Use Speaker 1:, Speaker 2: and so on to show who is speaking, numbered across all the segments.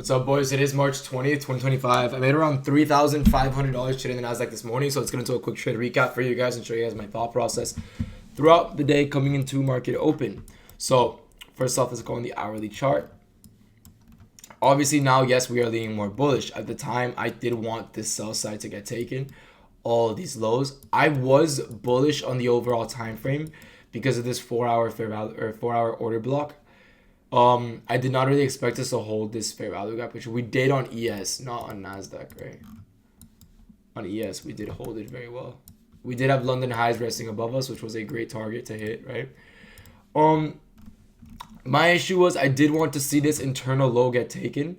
Speaker 1: What's up, boys? It is March 20th, 2025. I made around $3,500 trading the Nasdaq this morning, so let's get into a quick trade recap for you guys and show you guys my thought process throughout the day coming into market open. So first off, let's go on the hourly chart. Obviously now, yes, we are leaning more bullish. At the time, I did want this sell side to get taken, all of these lows. I was bullish on the overall time frame because of this 4-hour fair value or 4-hour order block. I did not really expect us to hold this fair value gap, which we did on ES, not on Nasdaq, right? On ES, we did hold it very well. We did have London highs resting above us, which was a great target to hit, right? My issue was I did want to see this internal low get taken,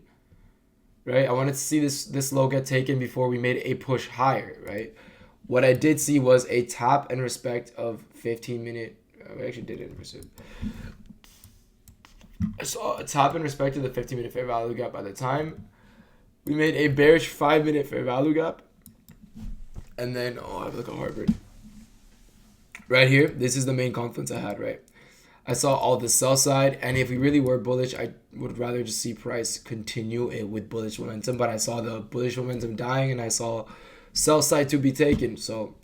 Speaker 1: right? I wanted to see this low get taken before we made a push higher, right? What I did see was a tap and respect of 15-minute. We actually did it in pursuit. I saw a tap in respect to the 15-minute fair value gap at the time. We made a bearish 5-minute fair value gap. And then, I have like a heartburn. Right here, this is the main confluence I had, right? I saw all the sell side, and if we really were bullish, I would rather just see price continue it with bullish momentum. But I saw the bullish momentum dying, and I saw sell side to be taken. So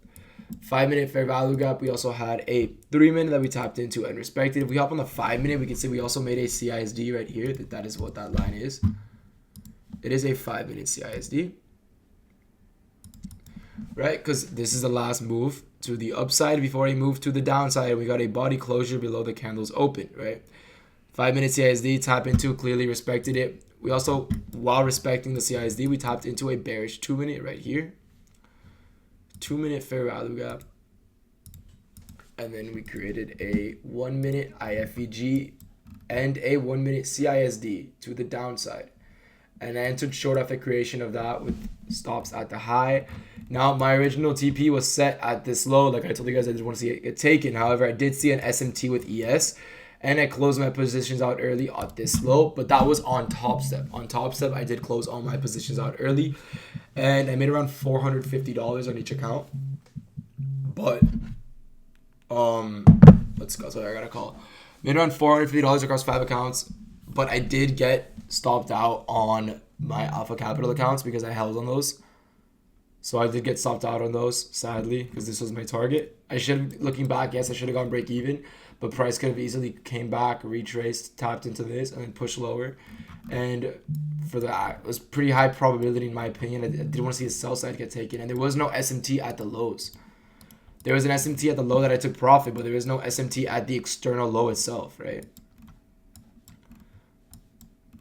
Speaker 1: 5-minute fair value gap. We also had a 3-minute that we tapped into and respected. If we hop on the 5-minute, we can see we also made a CISD right here. That is what that line is. It is a 5-minute CISD, right? Because this is the last move to the upside before a move to the downside. We got a body closure below the candles open, right? 5-minute CISD, tap into, clearly respected it. We also, while respecting the CISD, we tapped into a bearish 2-minute right here. 2-minute fair value gap, and then we created a 1-minute IFVG and a 1-minute CISD to the downside, and I entered short after creation of that with stops at the high. Now my original TP was set at this low, like I told you guys I didn't want to see it get taken. However, I did see an SMT with ES, and I closed my positions out early at this low, but that was on top step. On top step, I did close all my positions out early, and I made around $450 on each account. But let's go. Sorry, I got a call. Made around $450 across 5 accounts, but I did get stopped out on my Alpha Capital accounts because I held on those. So I did get stopped out on those, sadly, because this was my target. I should, looking back, yes, I should have gone break even, but price could have easily came back, retraced, tapped into this, and then pushed lower. And for that, it was pretty high probability, in my opinion. I didn't want to see the sell side get taken, and there was no SMT at the lows. There was an SMT at the low that I took profit, but there was no SMT at the external low itself, right?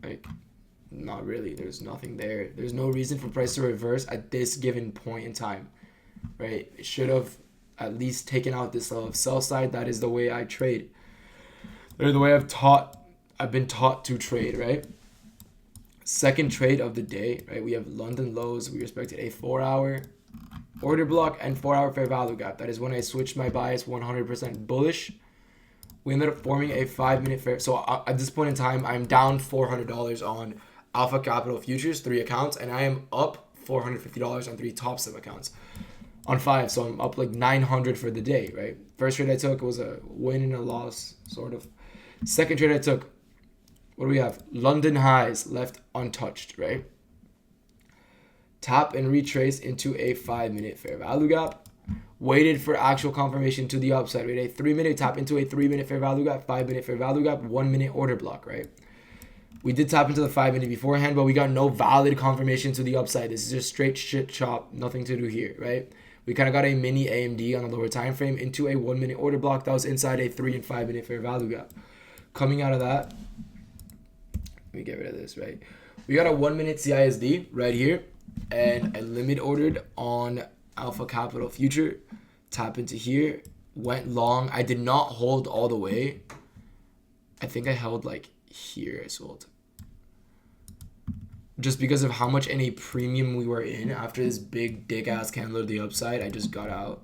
Speaker 1: Like, not really. There's nothing there. There's no reason for price to reverse at this given point in time, right? It should have at least taken out this level of sell side. That is the way I trade. They're the way I've been taught to trade, right? Second trade of the day, right? We have London lows. We respected a 4-hour order block and 4-hour fair value gap. That is when I switched my bias 100% bullish. We ended up forming a 5-minute fair. So at this point in time, I'm down $400 on Alpha Capital futures, 3 accounts, and I am up $450 on 3 top step accounts on 5. So I'm up like $900 for the day, right? First trade I took was a win and a loss, sort of. Second trade I took, what do we have? London highs left untouched, right? Tap and retrace into a 5-minute fair value gap. Waited for actual confirmation to the upside. We had a 3-minute tap into a 3-minute fair value gap, 5-minute fair value gap, 1-minute order block, right? We did tap into the 5-minute beforehand, but we got no valid confirmation to the upside. This is just straight shit chop, nothing to do here, right? We kind of got a mini AMD on the lower time frame into a 1-minute order block that was inside a 3 and 5-minute fair value gap. Coming out of that, let me get rid of this, right? We got a 1-minute CISD right here, and I limit ordered on Alpha Capital future. Tap into here, went long. I did not hold all the way. I think I held like here. I sold just because of how much in a premium we were in after this big dick ass candle to the upside. I just got out,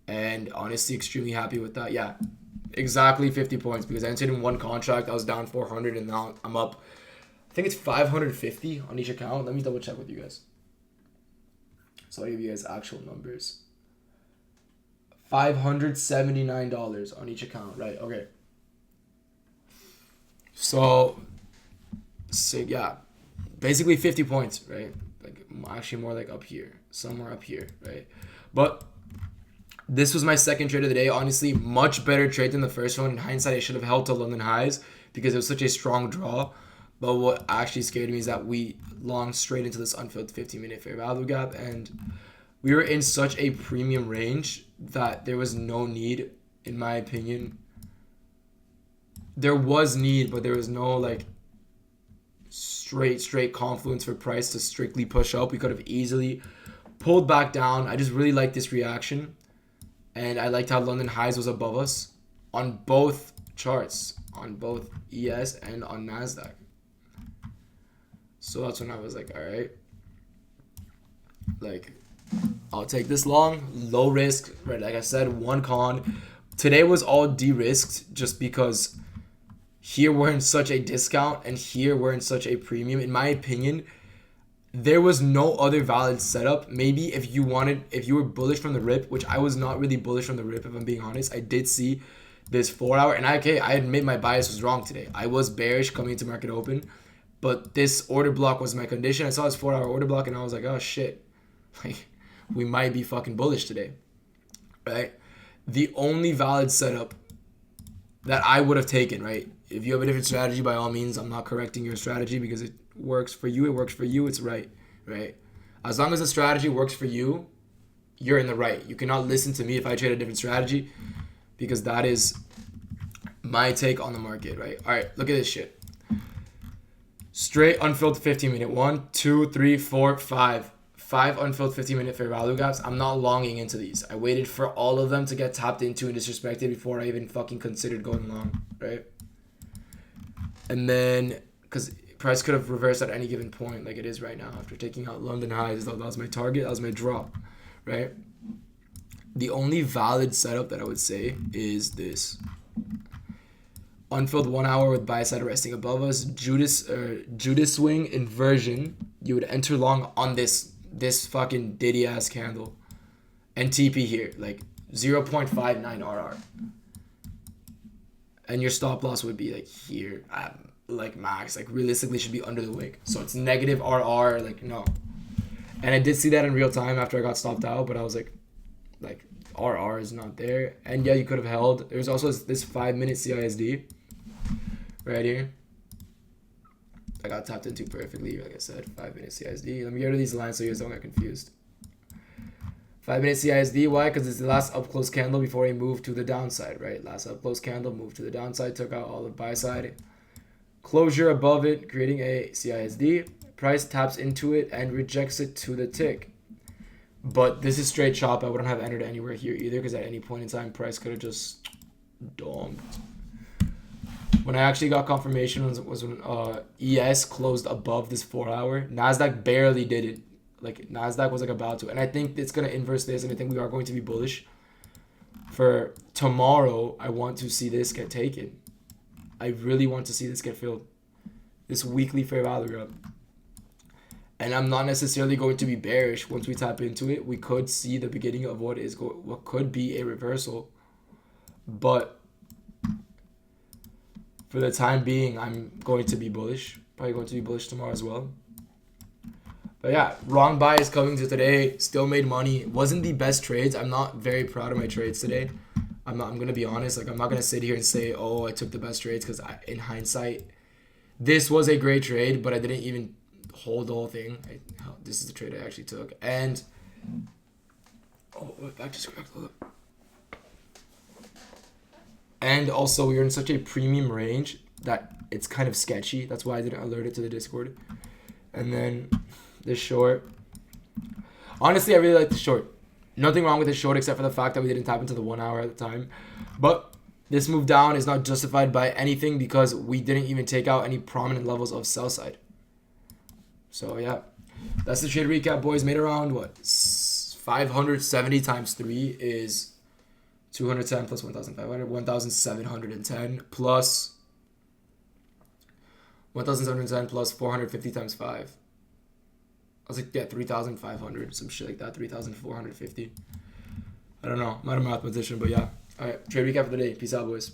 Speaker 1: and honestly extremely happy with that. Yeah, exactly 50 points because I entered in one contract. I was down 400, and now I'm up, I think it's 550 on each account. Let me double check with you guys. So I'll give you guys actual numbers. $579 on each account, right? Okay. So So yeah, basically 50 points, right? Like actually more like up here, somewhere up here, right? But this was my second trade of the day. Honestly, much better trade than the first one. In hindsight, I should have held to London highs because it was such a strong draw. But what actually scared me is that we longed straight into this unfilled 15-minute fair value gap, and we were in such a premium range that there was no need, in my opinion. There was need, but there was no like straight confluence for price to strictly push up. We could have easily pulled back down. I just really like this reaction. And I liked how London highs was above us on both charts, on both ES and on Nasdaq. So that's when I was like, all right, like I'll take this long, low risk, right? Like I said, one con. Today was all de-risked just because here we're in such a discount and here we're in such a premium. In my opinion, there was no other valid setup. Maybe if you were bullish from the rip, which I was not really bullish from the rip, if I'm being honest. I did see this 4 hour, and I admit my bias was wrong today. I was bearish coming into market open, but this order block was my condition. I saw this 4 hour order block, and I was like, oh shit, like we might be fucking bullish today, right? The only valid setup that I would have taken, right? If you have a different strategy, by all means, I'm not correcting your strategy because it works for you. It works for you. It's right, right? As long as the strategy works for you, you're in the right. You cannot listen to me if I trade a different strategy because that is my take on the market, right? All right, look at this shit. Straight unfilled 15-minute. 1, 2, 3, 4, 5. 5 unfilled 15-minute fair value gaps. I'm not longing into these. I waited for all of them to get tapped into and disrespected before I even fucking considered going long, right? And then, because price could have reversed at any given point like it is right now after taking out London highs. That was my target. That was my drop, right? The only valid setup that I would say is this. Unfilled 1 hour with buy side resting above us. Judas swing inversion. You would enter long on this fucking Diddy ass candle. And TP here. Like 0.59 RR. And your stop loss would be like here at like max. Like realistically should be under the wick. So it's negative RR. Like no. And I did see that in real time after I got stopped out. But I was like RR is not there. And yeah, you could have held. There's also this 5-minute CISD. Right here. I got tapped into perfectly, like I said. 5-minute CISD. Let me get rid of these lines so you guys don't get confused. 5-minute CISD. Why? Because it's the last up close candle before he moved to the downside, right? Last up close candle, moved to the downside, took out all the buy side. Closure above it, creating a CISD. Price taps into it and rejects it to the tick. But this is straight chop. I wouldn't have entered anywhere here either because at any point in time, price could have just dumped. When I actually got confirmation was when ES closed above this 4 hour. Nasdaq barely did it. Like Nasdaq was like about to. And I think it's going to inverse this, and I think we are going to be bullish. For tomorrow, I want to see this get taken. I really want to see this get filled. This weekly fair value gap. And I'm not necessarily going to be bearish once we tap into it. We could see the beginning of what could be a reversal. But for the time being, I'm going to be bullish. Probably going to be bullish tomorrow as well. But yeah, wrong bias coming to today. Still made money. Wasn't the best trades. I'm not very proud of my trades today. I'm going to be honest. Like I'm not going to sit here and say, oh, I took the best trades because in hindsight, this was a great trade, but I didn't even hold the whole thing. This is the trade I actually took. And, oh, back just cracked. Hold up. And also, we were in such a premium range that it's kind of sketchy. That's why I didn't alert it to the Discord. And then this short. Honestly, I really like the short. Nothing wrong with the short except for the fact that we didn't tap into the 1 hour at the time. But this move down is not justified by anything because we didn't even take out any prominent levels of sell side. So, yeah. That's the trade recap, boys. Made around, what? 570 times 3 is 210 plus 1,500, 1,710 plus 1,710 plus 450 times 5. I was like, yeah, 3,500, some shit like that, 3,450. I don't know. I'm not a mathematician, but yeah. All right, trade recap for the day. Peace out, boys.